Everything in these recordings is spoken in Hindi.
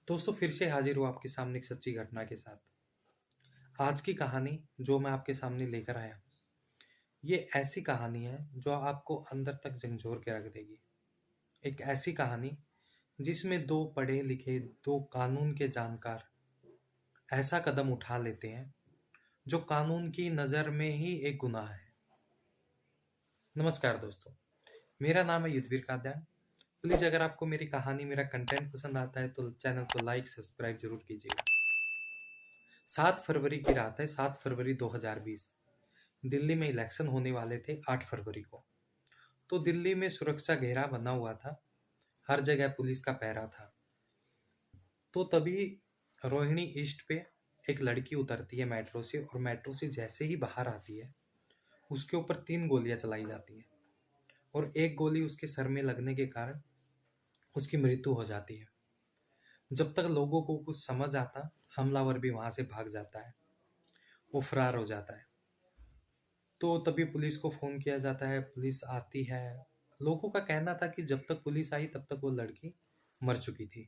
दोस्तों फिर से हाजिर हूँ आपके सामने एक सच्ची घटना के साथ। आज की कहानी जो मैं आपके सामने लेकर आया हूँ, ये ऐसी कहानी है जो आपको अंदर तक झंझोर के रख देगी। एक ऐसी कहानी जिसमें दो पढ़े लिखे, दो कानून के जानकार ऐसा कदम उठा लेते हैं जो कानून की नज़र में ही एक गुनाह है। नमस्कार दोस्तों, मेरा नाम है युद्धवीर कादयान। प्लीज़ अगर आपको मेरी कहानी, मेरा कंटेंट पसंद आता है तो चैनल को लाइक, सब्सक्राइब ज़रूर कीजिएगा। 7 फरवरी की रात है, 7 फरवरी 2020। दिल्ली में इलेक्शन होने वाले थे 8 फरवरी को। तो दिल्ली में सुरक्षा घेरा बना हुआ था, हर जगह पुलिस का पहरा था। तो तभी रोहिणी ईस्ट पे एक लड़की उतरती है मेट्रो से, और मेट्रो से जैसे ही बाहर आती है उसके ऊपर 3 गोलियां चलाई जाती हैं, और एक गोली उसके सर में लगने के कारण उसकी मृत्यु हो जाती है। जब तक लोगों को कुछ समझ आता, हमलावर भी वहां से भाग जाता है, वो फरार हो जाता है। तो तभी पुलिस को फ़ोन किया जाता है, पुलिस आती है। लोगों का कहना था कि जब तक पुलिस आई तब तक वो लड़की मर चुकी थी।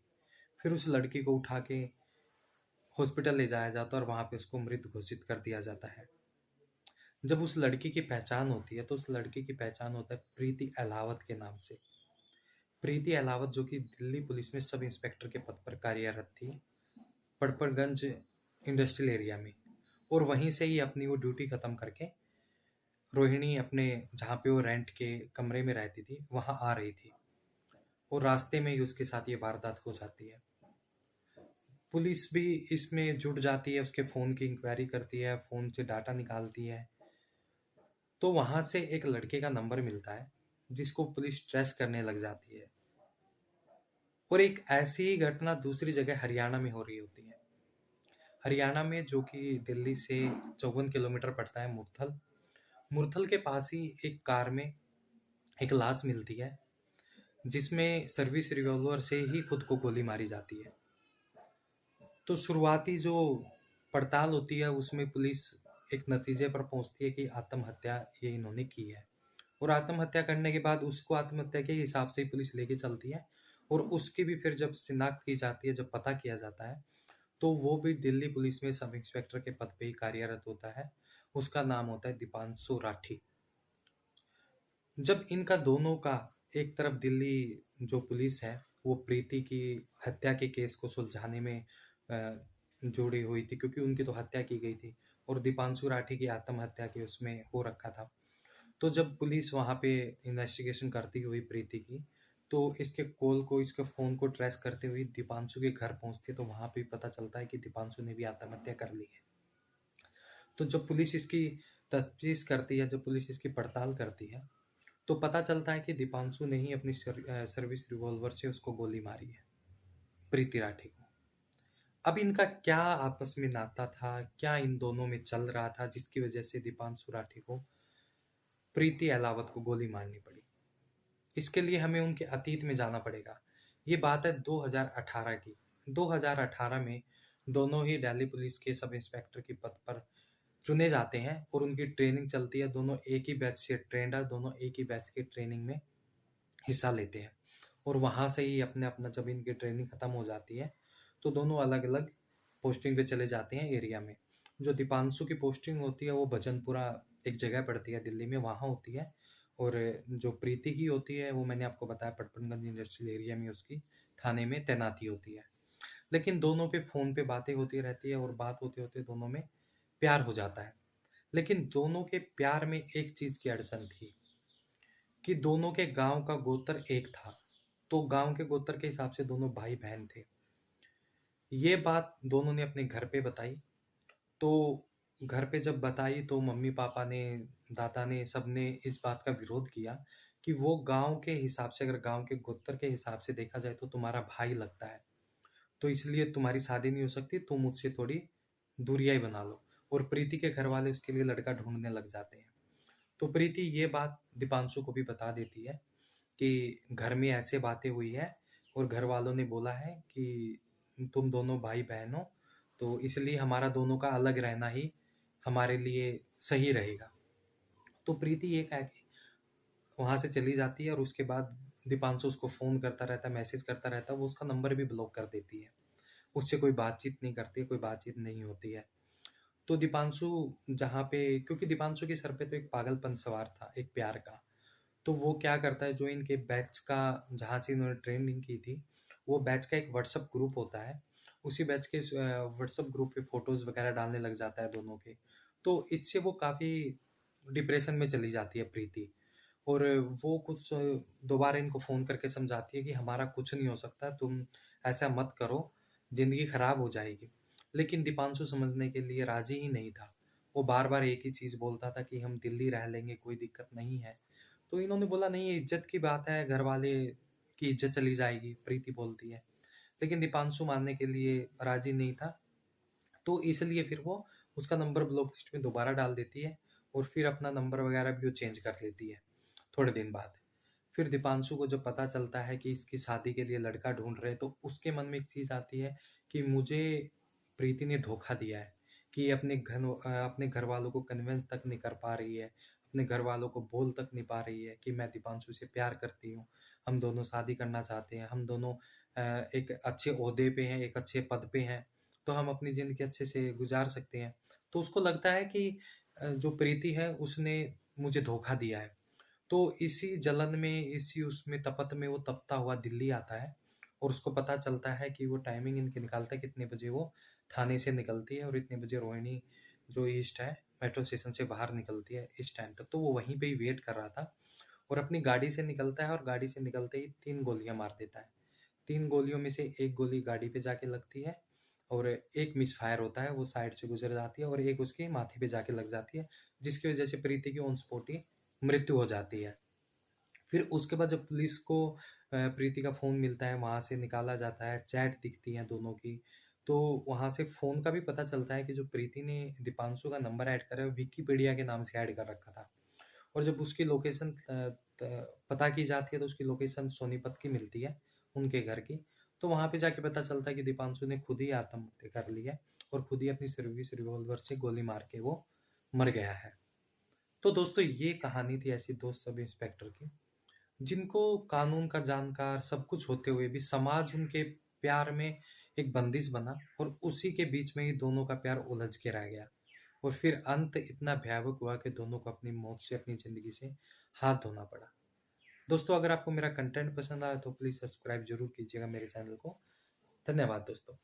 फिर उस लड़की को उठा के हॉस्पिटल ले जाया जाता है और वहाँ पे उसको मृत घोषित कर दिया जाता है। जब उस लड़की की पहचान होती है तो उस लड़की की पहचान होता है प्रीति अहलावत के नाम से। प्रीति अहलावत जो कि दिल्ली पुलिस में सब इंस्पेक्टर के पद पर कार्यरत थी, पड़पड़गंज इंडस्ट्रियल एरिया में। और वहीं से ही अपनी वो ड्यूटी ख़त्म करके रोहिणी अपने जहाँ पे वो रेंट के कमरे में रहती थी वहाँ आ रही थी, और रास्ते में ही उसके साथ ये वारदात हो जाती है। पुलिस भी इसमें जुट जाती है, उसके फ़ोन की इंक्वायरी करती है, फ़ोन से डाटा निकालती है। तो वहाँ से एक लड़के का नंबर मिलता है जिसको पुलिस ट्रेस करने लग जाती है। और एक ऐसी ही घटना दूसरी जगह हरियाणा में हो रही होती है। हरियाणा में, जो कि दिल्ली से 54 किलोमीटर पड़ता है, मुरथल। मुरथल के पास ही एक कार में एक लाश मिलती है जिसमें सर्विस रिवॉल्वर से ही खुद को गोली मारी जाती है। तो शुरुआती जो पड़ताल होती है उसमें पुलिस एक नतीजे पर पहुंचती है कि आत्महत्या ये इन्होंने की है। और आत्महत्या करने के बाद उसको आत्महत्या के हिसाब से ही पुलिस लेके चलती है। और उसकी भी फिर जब शिनाख्त की जाती है, जब पता किया जाता है, तो वो भी दिल्ली पुलिस में सब इंस्पेक्टर के पद पे ही कार्यरत होता है। उसका नाम होता है दीपांशु राठी। जब इनका दोनों का, एक तरफ दिल्ली जो पुलिस है वो प्रीति की हत्या के केस को सुलझाने में जुड़ी हुई थी, क्योंकि उनकी तो हत्या की गई थी, और दीपांशु राठी की आत्महत्या के उसमें हो रखा था। तो जब पुलिस वहाँ पे इन्वेस्टिगेशन करती हुई प्रीति की, तो इसके कॉल को, इसके फ़ोन को ट्रेस करते हुए दीपांशु के घर पहुँचती है, तो वहाँ पे पता चलता है कि दीपांशु ने भी आत्महत्या कर ली है। तो जब पुलिस इसकी तफ्तीश करती है, जब पुलिस इसकी पड़ताल करती है, तो पता चलता है कि दीपांशु ने ही अपनी सर्विस रिवॉल्वर से उसको गोली मारी है, प्रीति राठी को। अब इनका क्या आपस में नाता था, क्या इन दोनों में चल रहा था जिसकी वजह से दीपांशु राठी को प्रीति अहलावत को गोली मारनी पड़ी? इसके लिए हमें उनके अतीत में जाना पड़ेगा। ये बात है 2018 की। 2018 में दोनों ही दिल्ली पुलिस के सब इंस्पेक्टर के पद पर चुने जाते हैं, और उनकी ट्रेनिंग चलती है। दोनों एक ही बैच से ट्रेंड है, दोनों एक ही बैच की ट्रेनिंग में हिस्सा लेते हैं। और वहाँ से ही अपने अपना, जब इनकी ट्रेनिंग ख़त्म हो जाती है तो दोनों अलग अलग पोस्टिंग पे चले जाते हैं एरिया में। जो दीपांशु की पोस्टिंग होती है वो भजनपुरा एक जगह पड़ती है दिल्ली में, वहाँ होती है। और जो प्रीति की होती है वो मैंने आपको बताया पटपनगंज इंडस्ट्रियल एरिया में उसकी थाने में तैनाती होती है। लेकिन दोनों के फ़ोन पे बातें होती रहती है, और बात होते होते दोनों में प्यार हो जाता है। लेकिन दोनों के प्यार में एक चीज़ की अड़चन थी कि दोनों के गांव का गोत्र एक था। तो गांव के गोत्र के हिसाब से दोनों भाई बहन थे। ये बात दोनों ने अपने घर पे बताई। तो घर पे जब बताई तो मम्मी पापा ने, दादा ने, सब ने इस बात का विरोध किया कि वो गांव के हिसाब से, अगर गांव के गोत्र के हिसाब से देखा जाए तो तुम्हारा भाई लगता है, तो इसलिए तुम्हारी शादी नहीं हो सकती, तुम मुझसे थोड़ी दूरियां ही बना लो। और प्रीति के घर वाले उसके लिए लड़का ढूंढने लग जाते हैं। तो प्रीति ये बात दीपांशु को भी बता देती है कि घर में ऐसे बातें हुई है, और घर वालों ने बोला है कि तुम दोनों भाई बहन हो, तो इसलिए हमारा दोनों का अलग रहना ही हमारे लिए सही रहेगा। तो प्रीति ये कह के वहां से चली जाती है, और उसके बाद दीपांशु उसको फोन करता रहता है, मैसेज करता रहता है, वो उसका नंबर भी ब्लॉक कर देती है। उससे कोई बातचीत नहीं करती, कोई बातचीत नहीं होती है। तो दीपांशु जहाँ पे, क्योंकि दीपांशु के सर पे तो एक पागलपन सवार था, एक प्यार का। तो वो क्या करता है, जो इनके बैच का, जहाँ से इन्होंने ट्रेनिंग की थी, वो बैच का एक व्हाट्सएप ग्रुप होता है। उसी बैच के व्हाट्सएप ग्रुप पे फोटोज वगैरह डालने लग जाता है दोनों के। तो इससे वो काफी डिप्रेशन में चली जाती है प्रीति। और वो कुछ दोबारा इनको फोन करके समझाती है कि हमारा कुछ नहीं हो सकता, तुम ऐसा मत करो, जिंदगी खराब हो जाएगी। लेकिन दीपांशु समझने के लिए राजी ही नहीं था। वो बार बार एक ही चीज बोलता था कि हम दिल्ली रह लेंगे, कोई दिक्कत नहीं है। तो इन्होंने बोला नहीं, ये इज्जत की बात है, घर वाले की इज्जत चली जाएगी, प्रीति बोलती है। लेकिन दीपांशु मानने के लिए राजी नहीं था। तो इसलिए फिर वो उसका नंबर ब्लॉक लिस्ट में दोबारा डाल देती है, और फिर अपना नंबर वगैरह भी वो चेंज कर लेती है थोड़े दिन बाद। फिर दीपांशु को जब पता चलता है कि इसकी शादी के लिए लड़का ढूंढ रहे हैं, तो उसके मन में एक चीज आती है कि मुझे प्रीति ने धोखा दिया है, कि ये अपने घर वालों को कन्विंस तक नहीं कर पा रही है, अपने घर वालों को बोल तक नहीं पा रही है कि मैं दीपांशु से प्यार करती हूँ, हम दोनों शादी करना चाहते हैं, हम दोनों एक अच्छे ओहदे पे हैं, एक अच्छे पद पे हैं, तो हम अपनी जिंदगी अच्छे से गुजार सकते हैं। तो उसको लगता है कि जो प्रीति है उसने मुझे धोखा दिया है। तो इसी जलन में, इसी उसमें तपत में वो तपता हुआ दिल्ली आता है, और उसको पता चलता है कि वो टाइमिंग इनके निकालता है कितने बजे वो थाने से निकलती है, और इतने बजे रोहिणी जो ईस्ट है मेट्रो स्टेशन से बाहर निकलती है इस टाइम तक। तो वो वहीं पे ही वेट कर रहा था, और अपनी गाड़ी से निकलता है, और गाड़ी से निकलते ही 3 गोलियां मार देता है। 3 गोलियों में से एक गोली गाड़ी पे जाके लगती है, और एक मिस फायर होता है, वो साइड से गुजर जाती है, और एक उसके माथे पे जाके लग जाती है, जिसकी वजह से प्रीति की ऑन स्पॉट ही मृत्यु हो जाती है। फिर उसके बाद जब पुलिस को प्रीति का फोन मिलता है, वहां से निकाला जाता है, चैट दिखती है दोनों की। तो वहां से फोन का भी पता चलता है कि जो प्रीति ने दीपांशु का नंबर ऐड करा है वो विकिपीडिया के नाम से ऐड कर रखा था। और जब उसकी लोकेशन पता की जाती है, तो उसकी लोकेशन सोनीपत की मिलती है, उनके घर की। तो वहां पे जाके पता चलता है कि दीपांशु ने खुद ही आत्महत्या कर ली है, और खुद ही अपनी सर्विस रिवॉल्वर से गोली मार के वो मर गया है। तो दोस्तों, ये कहानी थी ऐसी दो सब इंस्पेक्टर की, जिनको कानून का जानकार सब कुछ होते हुए भी समाज उनके प्यार में एक बंदिश बना, और उसी के बीच में ही दोनों का प्यार उलझ के रह गया। और फिर अंत इतना भयावह हुआ कि दोनों को अपनी मौत से, अपनी जिंदगी से हाथ धोना पड़ा। दोस्तों, अगर आपको मेरा कंटेंट पसंद आया तो प्लीज सब्सक्राइब जरूर कीजिएगा मेरे चैनल को। धन्यवाद दोस्तों।